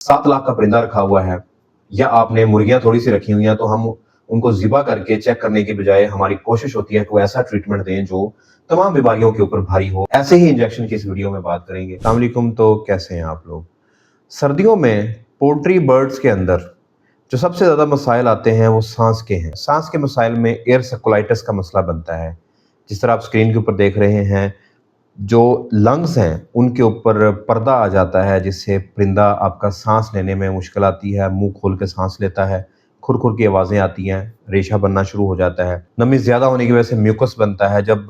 7 लाख का परिंदा रखा हुआ है या आपने मुर्गियां थोड़ी सी रखी हुई हैं, तो हम उनको ज़िबा करके चेक करने की बजाय हमारी कोशिश होती है कि वो ऐसा ट्रीटमेंट दें जो तमाम बीमारियों के ऊपर भारी हो। ऐसे ही इंजेक्शन की इस वीडियो में बात करेंगे। अस्सलाम वालेकुम। तो कैसे हैं आप लोग? सर्दियों में पोल्ट्री बर्ड्स के अंदर जो सबसे ज़्यादा मसाइल आते हैं वो सांस के हैं। सांस के मसाइल में एयर सेकुलाइटिस का मसला बनता है। जिस तरह आप स्क्रीन के ऊपर देख रहे हैं, जो लंग्स हैं उनके ऊपर पर्दा आ जाता है, जिससे परिंदा आपका सांस लेने में मुश्किल आती है, मुंह खोल के सांस लेता है, खुर-खुर की आवाज़ें आती हैं, रेशा बनना शुरू हो जाता है। नमी ज़्यादा होने की वजह से म्यूकस बनता है। जब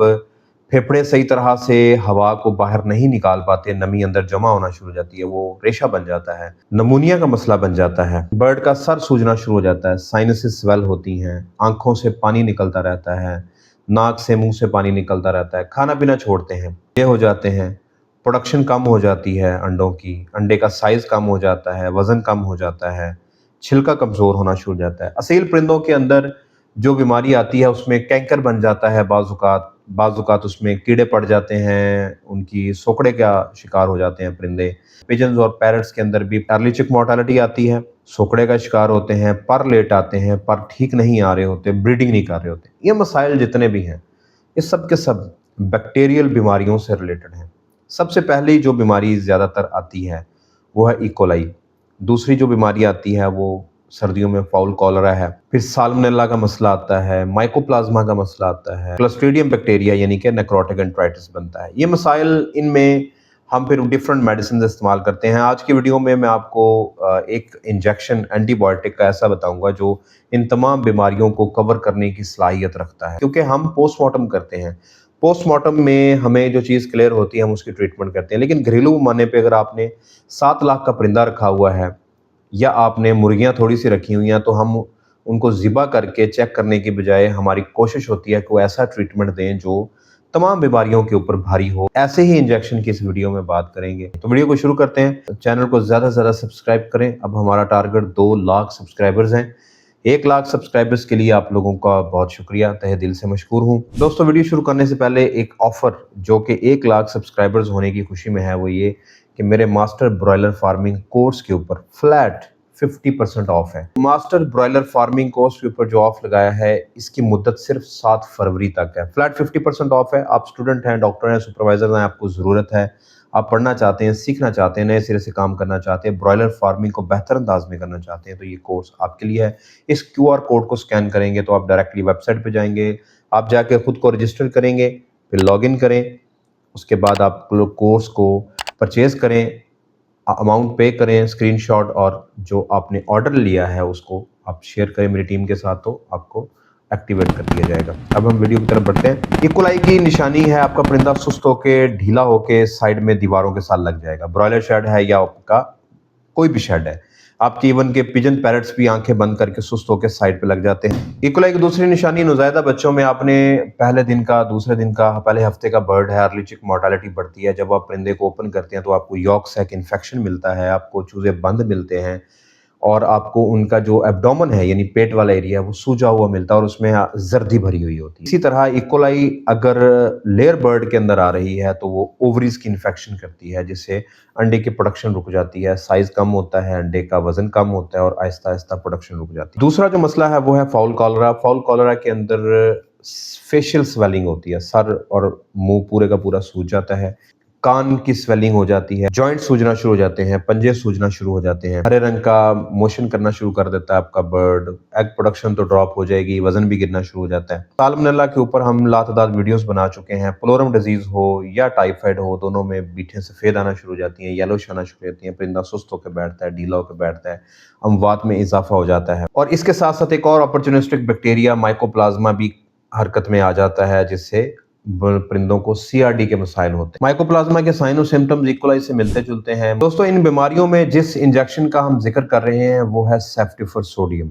फेफड़े सही तरह से हवा को बाहर नहीं निकाल पाते, नमी अंदर जमा होना शुरू हो जाती है, वो रेशा बन जाता है। नमूनिया का मसला बन जाता है। बर्ड का सर सूजना शुरू हो जाता है, साइनसेस स्वेल होती हैं, आँखों से पानी निकलता रहता है, नाक से मुंह से पानी निकलता रहता है, खाना पीना छोड़ते हैं, ये हो जाते हैं, प्रोडक्शन कम हो जाती है अंडों की, अंडे का साइज़ कम हो जाता है, वज़न कम हो जाता है, छिलका कमज़ोर होना शुरू हो जाता है। असील परिंदों के अंदर जो बीमारी आती है उसमें कैंकर बन जाता है, बाज़-औक़ात उसमें कीड़े पड़ जाते हैं, उनकी सोकड़े का शिकार हो जाते हैं परिंदे। पिजन्स और पैरट्स के अंदर भी अर्ली चिक मोर्टालिटी आती है, सोकड़े का शिकार होते हैं, पर लेट आते हैं, पर ठीक नहीं आ रहे होते, ब्रीडिंग नहीं कर रहे होते। ये मसाइल जितने भी हैं, ये सब के सब बैक्टीरियल बीमारियों से रिलेटेड हैं। सबसे पहली जो बीमारी ज़्यादातर आती है वो है ई. कोलाई। दूसरी जो बीमारी आती है वो सर्दियों में फाउल कॉलरा है। फिर साल्मोनेला का मसला आता है, माइकोप्लाज्मा का मसला आता है, क्लस्ट्रीडियम बैक्टीरिया यानी कि नेक्रोटिक एंटराइटिस बनता है। ये मसाइल, इनमें हम फिर डिफरेंट मेडिसिन इस्तेमाल करते हैं। आज की वीडियो में मैं आपको एक इंजेक्शन एंटीबायोटिक का ऐसा बताऊंगा जो इन तमाम बीमारियों को कवर करने की सलाहियत रखता है, क्योंकि हम पोस्टमार्टम करते हैं। पोस्टमार्टम में हमें जो चीज़ क्लियर होती है हम उसकी ट्रीटमेंट करते हैं, लेकिन घरेलू पैमाने पे अगर आपने 7 लाख का परिंदा रखा हुआ है या आपने मुर्गियां थोड़ी सी रखी हुई हैं, तो हम उनको ज़िबा करके चेक करने की बजाय हमारी कोशिश होती है कि वो ऐसा ट्रीटमेंट दें जो तमाम बीमारियों के ऊपर भारी हो। ऐसे ही इंजेक्शन की इस वीडियो में बात करेंगे। तो वीडियो को शुरू करते हैं। चैनल को ज़्यादा से ज़्यादा सब्सक्राइब करें। अब हमारा टारगेट 2 लाख सब्सक्राइबर्स हैं। 1 लाख सब्सक्राइबर्स के लिए आप लोगों का बहुत शुक्रिया, तहे दिल से मशकूर हूँ। दोस्तों, वीडियो शुरू करने से पहले एक ऑफ़र जो कि 1 लाख सब्सक्राइबर्स होने की खुशी में है, वो ये कि मेरे मास्टर ब्रॉयलर फार्मिंग कोर्स के ऊपर फ्लैट 50% ऑफ है। मास्टर ब्रॉयलर फार्मिंग कोर्स के ऊपर जो ऑफ लगाया है, इसकी मुद्दत सिर्फ 7 फरवरी तक है। फ्लैट 50% ऑफ है। आप स्टूडेंट हैं, डॉक्टर हैं, सुपरवाइजर हैं, आपको ज़रूरत है, आप पढ़ना चाहते हैं, सीखना चाहते हैं, नए सिरे से काम करना चाहते हैं, ब्रॉयलर फार्मिंग को बेहतर अंदाज में करना चाहते हैं, तो ये कोर्स आपके लिए है। इस QR कोड को स्कैन करेंगे तो आप डायरेक्टली वेबसाइट पे जाएंगे, आप जाके खुद को रजिस्टर करेंगे, फिर लॉगिन करें, उसके बाद आप लोग कोर्स को परचेज़ करें, अमाउंट पे करें, स्क्रीनशॉट, और जो आपने ऑर्डर लिया है उसको आप शेयर करें मेरी टीम के साथ, तो आपको एक्टिवेट कर दिया जाएगा। अब हम वीडियो की तरफ बढ़ते हैं। ई. कोलाई की निशानी है आपका परिंदा सुस्त होके, ढीला होके साइड में दीवारों के साथ लग जाएगा। ब्रॉयलर शेड है या आपका कोई भी शेड है, आपके इवन के पिजन पैरट्स भी आंखें बंद करके सुस्त होकर साइड पे लग जाते हैं। ई. कोलाई की दूसरी निशानी, नौज़ायदा बच्चों में आपने पहले दिन का, दूसरे दिन का, पहले हफ्ते का बर्ड है, अर्ली चिक मोर्टालिटी बढ़ती है। जब आप परिंदे को ओपन करते हैं तो आपको यॉर्क सैक इन्फेक्शन मिलता है, आपको चूजे बंद मिलते हैं, और आपको उनका जो एब्डोमेन है यानी पेट वाला एरिया वो सूजा हुआ मिलता है और उसमें जर्दी भरी हुई होती है। इसी तरह ई. कोलाई अगर लेयर बर्ड के अंदर आ रही है तो वो ओवरीज की इन्फेक्शन करती है, जिससे अंडे की प्रोडक्शन रुक जाती है, साइज कम होता है, अंडे का वजन कम होता है और आहिस्ता आहिस्ता प्रोडक्शन रुक जाती है। दूसरा जो मसला है वो है फाउल कॉलरा। फाउल कॉलरा के अंदर फेशियल स्वेलिंग होती है, सर और मुंह पूरे का पूरा सूज जाता है, कान की स्वेलिंग हो जाती है, जॉइंट सूजना शुरू हो जाते हैं, पंजे सूजना शुरू हो जाते हैं, हरे रंग का मोशन करना शुरू कर देता है आपका बर्ड, एग प्रोडक्शन तो ड्रॉप हो जाएगी, वजन भी गिरना शुरू हो जाता है। साल्मोनेला के ऊपर हम लातादाद वीडियोस बना चुके हैं। प्लोरम डिजीज हो या टाइफाइड हो, दोनों में बीठें सफेद आना शुरू हो जाती हैं, येलोश आना शुरू हो जाती हैं, परिंदा सुस्त होकर बैठता है, ढीला होकर बैठता है, अमवात में इजाफा हो जाता है। और इसके साथ साथ एक और अपॉर्चुनिस्टिक बैक्टीरिया माइकोप्लाज्मा भी हरकत में आ जाता है, जिससे परिंदों को CRD के मसाइल होते हैं। माइकोप्लाज्मा के साइन और सिम्टम्स ई. कोलाई से मिलते जुलते हैं। दोस्तों, इन बीमारियों में जिस इंजेक्शन का हम जिक्र कर रहे हैं वो है सेफ्टिफर सोडियम।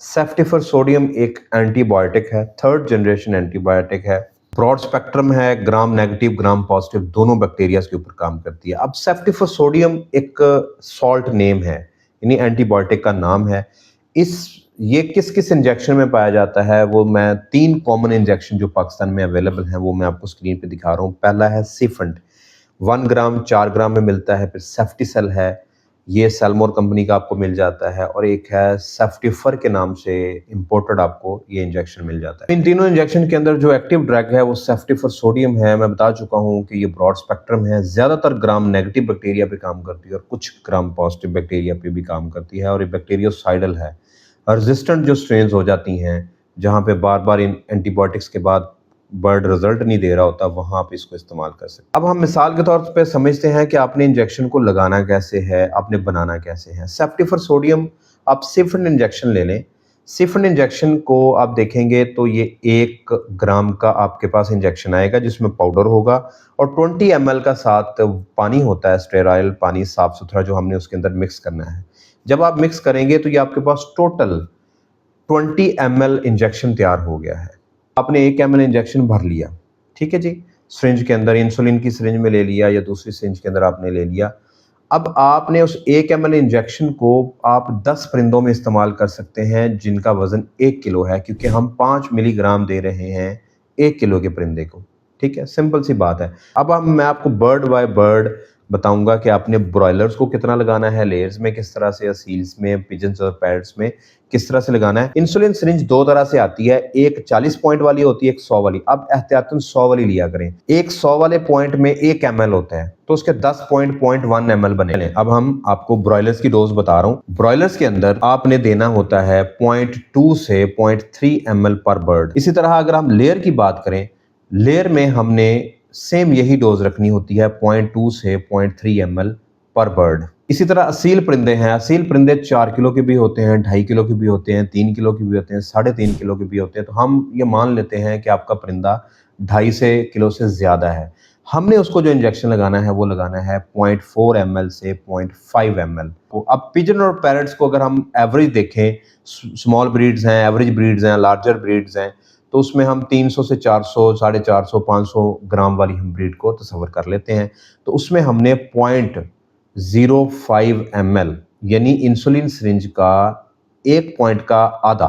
सेफ्टिफर सोडियम एक एंटीबायोटिक है, 3rd जनरेशन एंटीबायोटिक है, ब्रॉड स्पेक्ट्रम है, ग्राम नेगेटिव ग्राम पॉजिटिव दोनों बैक्टीरिया के ऊपर काम करती है। अब सेफ्टिफर सोडियम एक सॉल्ट नेम है, यानी एंटीबायोटिक का नाम है। ये किस किस इंजेक्शन में पाया जाता है, वो मैं 3 कॉमन इंजेक्शन जो पाकिस्तान में अवेलेबल हैं वो मैं आपको स्क्रीन पे दिखा रहा हूँ। पहला है सीफेंट, 1 ग्राम 4 ग्राम में मिलता है। फिर सेफ्टिसेल है, ये सेल्मोर कंपनी का आपको मिल जाता है, और एक है सेफ्टिफर के नाम से इंपोर्टेड आपको ये इंजेक्शन मिल जाता है। इन तीनों इंजेक्शन के अंदर जो एक्टिव ड्रग है वो सेफ्टिफर सोडियम है। मैं बता चुका हूँ कि ये ब्रॉड स्पेक्ट्रम है, ज़्यादातर ग्राम नेगेटिव बैक्टीरिया पे काम करती है और कुछ ग्राम पॉजिटिव बैक्टीरिया पे भी काम करती है, और ये बैक्टीरियोसाइडल है। रेजिस्टेंट जो स्ट्रेन्स हो जाती हैं, जहाँ पे बार बार इन एंटीबायोटिक्स के बाद बर्ड रिजल्ट नहीं दे रहा होता, वहां आप इसको इस्तेमाल कर सकते हैं। अब हम मिसाल के तौर पे समझते हैं कि आपने इंजेक्शन को लगाना कैसे है, आपने बनाना कैसे है। सेफ्टिफर सोडियम आप सिफन इंजेक्शन ले लें। सिफन इंजेक्शन को आप देखेंगे तो ये 1 ग्राम का आपके पास इंजेक्शन आएगा जिसमें पाउडर होगा, और 20 ml का साथ पानी होता है, स्टेराइल पानी साफ सुथरा, जो हमने उसके अंदर मिक्स करना है। जब आप मिक्स करेंगे तो ये आपके पास टोटल 20 ml इंजेक्शन तैयार हो गया है। आपने 1 ml इंजेक्शन भर लिया, ठीक है जी, सिरिंज के अंदर, इंसुलिन की सिरिंज में ले लिया या दूसरी सिरिंज के अंदर आपने ले लिया। अब आपने उस 1 ml इंजेक्शन को आप 10 परिंदों में इस्तेमाल कर सकते हैं जिनका वजन 1 किलो है, क्योंकि हम 5 मिलीग्राम दे रहे हैं 1 किलो के परिंदे को। ठीक है, सिंपल सी बात है। अब मैं आपको बर्ड बाय बर्ड बताऊंगा कि आपने ब्रॉयलर्स को कितना लगाना है, लेयर्स में किस तरह से, सील्स में, पिजन्स और पैरट्स में किस तरह से लगाना है। इंसुलिन सिरिंज 2 तरह से आती है, एक 40 पॉइंट वाली होती है, एक 100 वाली। अब एहतियातन 100 वाली लिया करें। एक 100 वाले पॉइंट में 1 ml होता है, तो उसके 10 पॉइंट 0.1 ml बने। अब हम आपको ब्रॉयलर्स की डोज बता रहा हूँ। ब्रॉयलर्स के अंदर आपने देना होता है 0.2 से 0.3 ml पर बर्ड। इसी तरह अगर हम लेयर की बात करें, लेयर में हमने सेम यही डोज रखनी होती है, 0.2 से 0.3 ml पर बर्ड। इसी तरह असील परिंदे हैं। असील परिंदे 4 किलो के भी होते हैं, 2.5 किलो के भी होते हैं, 3 किलो के भी होते हैं, 3.5 किलो के भी होते हैं। तो हम ये मान लेते हैं कि आपका परिंदा 2.5 से किलो से ज्यादा है। हमने उसको जो इंजेक्शन लगाना है वो लगाना है 0.4 ml से 0.5 ml। तो अब पिजन और पैरट्स को अगर हम एवरेज देखें, स्मॉल ब्रीड्स हैं, एवरेज ब्रीड्स हैं, लार्जर ब्रीड्स हैं, तो उसमें हम 300 से 400, 450, 500 ग्राम वाली हम ब्रीड को तस्वर कर लेते हैं। तो उसमें हमने 0.05 ml यानी इंसुलिन सिरिंज का 1 पॉइंट का आधा,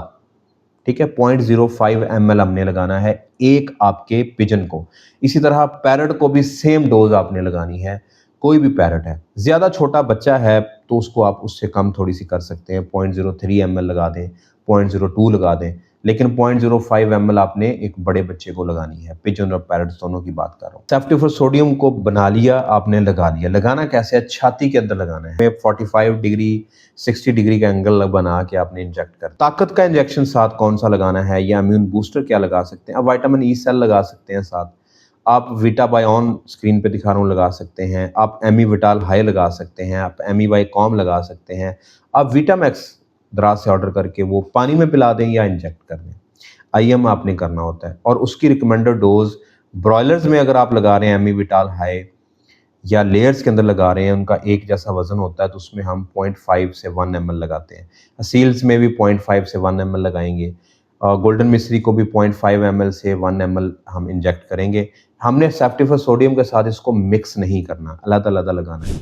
ठीक है, 0.05 ml हमने लगाना है एक आपके पिजन को। इसी तरह पैरट को भी सेम डोज आपने लगानी है। कोई भी पैरट है, ज्यादा छोटा बच्चा है तो उसको आप उससे कम थोड़ी सी कर सकते हैं, 0.03 ml लगा दें, 0.02 लगा दें, लेकिन 0.05 ml आपने एक बड़े बच्चे को लगानी है। पिजन और पैरट्स दोनों की बात कर रहा हूँ। सेफ्टिफर सोडियम को बना लिया आपने, लगा लिया। लगाना कैसे है? छाती के अंदर लगाना है। 45 डिग्री 60 डिग्री का एंगल बना के आपने इंजेक्ट कर। ताकत का इंजेक्शन साथ कौन सा लगाना है, या इम्यून बूस्टर क्या लगा सकते हैं? अब विटामिन ई सेल लगा सकते हैं साथ। आप वीटा बायोन स्क्रीन पे दिखा रहा हूँ लगा सकते हैं। आप एमी विटाल हाई लगा सकते हैं। आप एमी वाई कॉम लगा सकते हैं। आप वीटामैक्स दराज से ऑर्डर करके वो पानी में पिला दें या इंजेक्ट कर दें। आईएम आपने करना होता है, और उसकी रिकमेंडेड डोज ब्रॉयलर्स में अगर आप लगा रहे हैं एमी विटाल हाई, या लेयर्स के अंदर लगा रहे हैं, उनका एक जैसा वजन होता है, तो उसमें हम 0.5 से 1 ml लगाते हैं। सील्स में भी 0.5 से 1 ml लगाएंगे। गोल्डन मिश्री को भी 0.5 ml से 1 ml हम इंजेक्ट करेंगे। हमने सेफ्टिफर सोडियम के साथ इसको मिक्स नहीं करना, अलग-अलग लगाना है।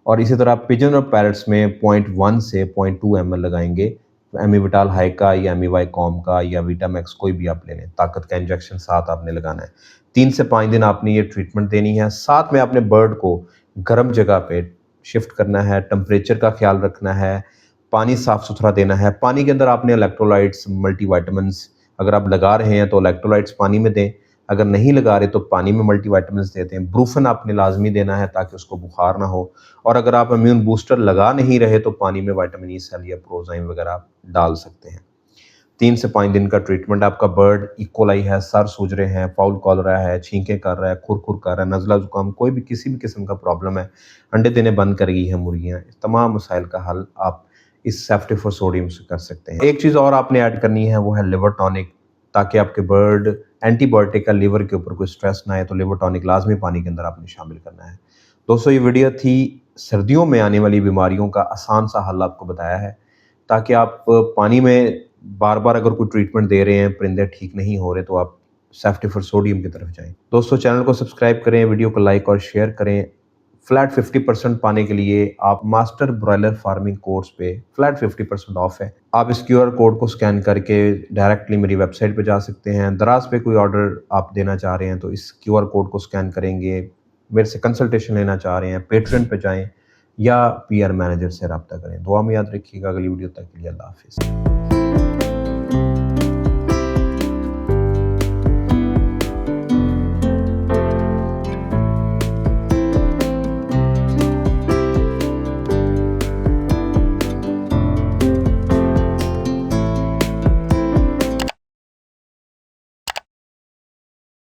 और इसी तरह पिजन और पैरट्स में 0.1 से 0.2 ml लगाएंगे। एमी विटाल हाई का या एमी वाई कॉम का या वीटामैक्स कोई भी आप ले लें। ताकत का इंजेक्शन साथ आपने लगाना है। 3 से 5 दिन आपने ये ट्रीटमेंट देनी है। साथ में आपने बर्ड को गर्म जगह पे शिफ्ट करना है, टेम्परेचर का ख्याल रखना है, पानी साफ सुथरा देना है। पानी के अंदर आपने इलेक्ट्रोलाइट्स, मल्टीविटामिन्स, अगर आप लगा रहे हैं तो इलेक्ट्रोलाइट्स पानी में दें, अगर नहीं लगा रहे तो पानी में मल्टीविटामिन्स देते हैं। ब्रूफन आपने लाजमी देना है ताकि उसको बुखार ना हो। और अगर आप इम्यून बूस्टर लगा नहीं रहे तो पानी में विटामिन ई सेल या प्रोजाइम वगैरह आप डाल सकते हैं। 3 से 5 दिन का ट्रीटमेंट। आपका बर्ड इकोलाई है, सर सूज रहे हैं, फाउल कॉलरा है, छींकें कर रहा है, खुर कर रहा है, नज़ला जुकाम, कोई भी किसी भी किस्म का प्रॉब्लम है, अंडे देने बंद कर गई है मुर्गियाँ, तमाम मसाइल का हल आप इस सेफ्टिफर सोडियम से कर सकते हैं। एक चीज़ और आपने ऐड करनी है, वो है लिवर टॉनिक, ताकि आपके बर्ड एंटीबायोटिक का लिवर के ऊपर कोई स्ट्रेस ना आए। तो लिवर टॉनिक लाजमी पानी के अंदर आपने शामिल करना है। दोस्तों, ये वीडियो थी सर्दियों में आने वाली बीमारियों का आसान सा हल आपको बताया है, ताकि आप पानी में बार बार अगर कोई ट्रीटमेंट दे रहे हैं, परिंदे ठीक नहीं हो रहे, तो आप सेफ्टिफर सोडियम की तरफ जाएं। दोस्तों, चैनल को सब्सक्राइब करें, वीडियो को लाइक और शेयर करें। फ्लैट 50% पाने के लिए आप मास्टर ब्रॉयलर फार्मिंग कोर्स पे फ्लैट 50% ऑफ है। आप इस QR कोड को स्कैन करके डायरेक्टली मेरी वेबसाइट पे जा सकते हैं। दराज पे कोई ऑर्डर आप देना चाह रहे हैं तो इस QR कोड को स्कैन करेंगे। मेरे से कंसल्टेशन लेना चाह रहे हैं, पेट्रेन पे जाएं, या पीआर मैनेजर से रब्ता करें। दुआ में याद रखिएगा। अगली वीडियो तक के लिए अल्लाह हाफिज़।